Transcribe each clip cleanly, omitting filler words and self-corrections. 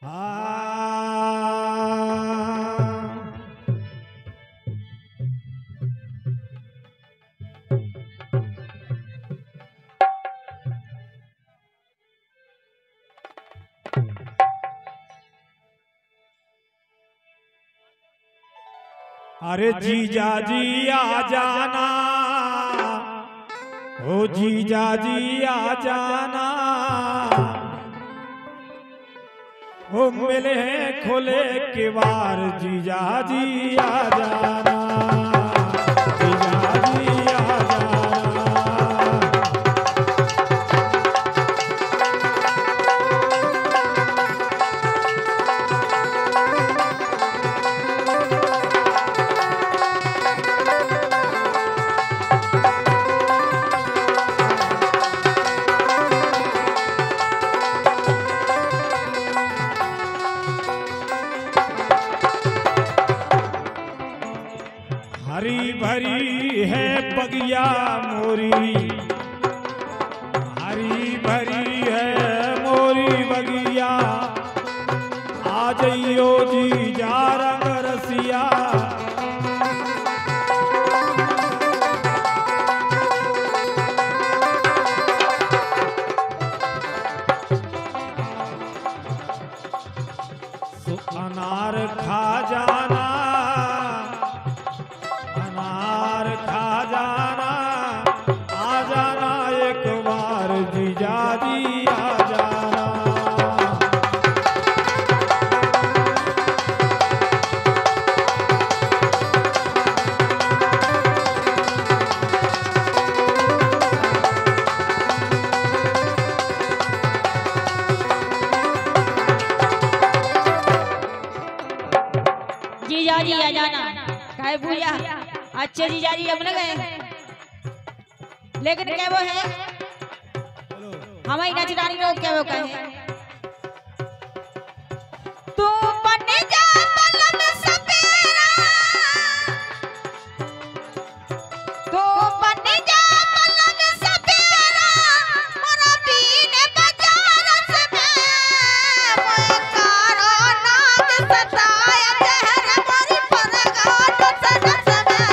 अरे जीजा जी आ जाना, ओ जीजा जी आ जाना, ओ मिले खुले किवार जीजा जी आ जाना, जीजा जी आ जाना। हरी भरी है बगिया मोरी, हरी भरी है मोरी बगिया, आ जाइयो जीजा रंग रसिया। तो अनार खा जाना, अनार खा जाना, आ जाना एक बार जीजा जी आ जाना। जीजा जी आ जाना काहे भूया। अच्छे जीजा जी हमने गए, लेकिन क्या वो है हमारी नचरानी लोग क्या वो कहे, तू बन जा मलम सपेरा, तू बन जा मलम सपेरा, मोरा बीने बाजार में मोए कारो नाग सताया जहर मोरी परगाट सनस में,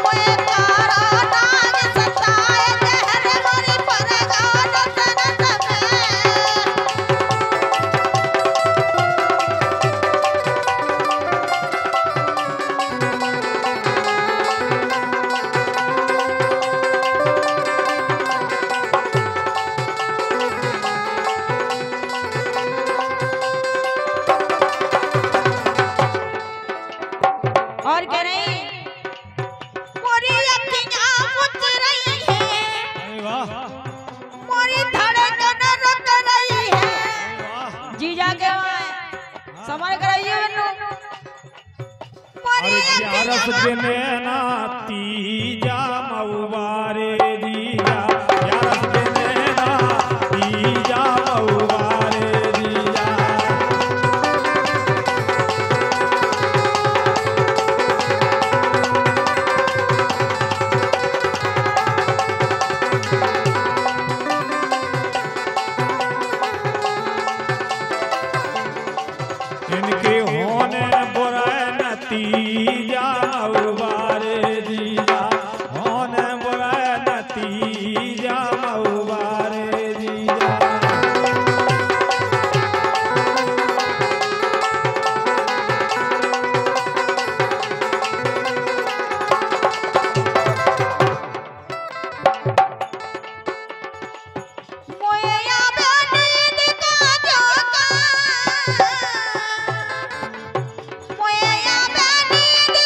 मोए कारो नाग सताया जहर मोरी परगाट सनस में। और कह रही मोरी अखियां मुझ रही है, अरे वाह, मोरी धड़कन रुक रही है। जीजा के समझ कर रही है बन्नू, मोरी अरे अखियां रस देने ना तीजा मऊबारे जीजा, रस देने ना तीजा मऊबारे जीजा। इनके होने बुरा नतीजा मऊबारे जीजा, होने बुरा नतीजा मऊबारे जीजा। मोए आवे नींद का झोंका, मोए आवे नींद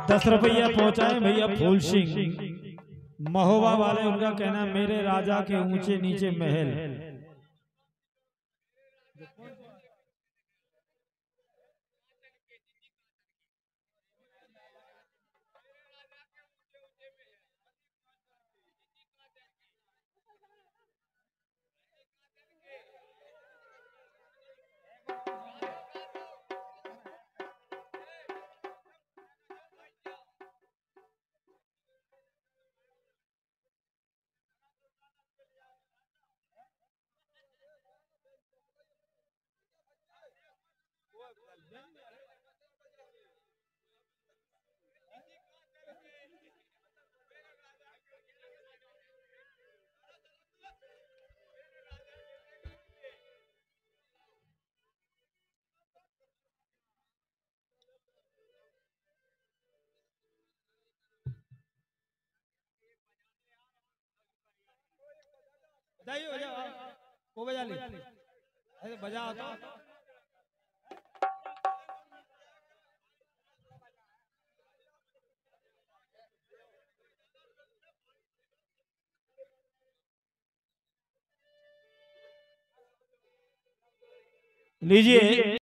10 रुपया पहुंचाए भैया फूल सिंह महोबा वाले। उनका कहना मेरे राजा के ऊंचे नीचे महल। वो बजा ले, अरे बजा तो। लीजिए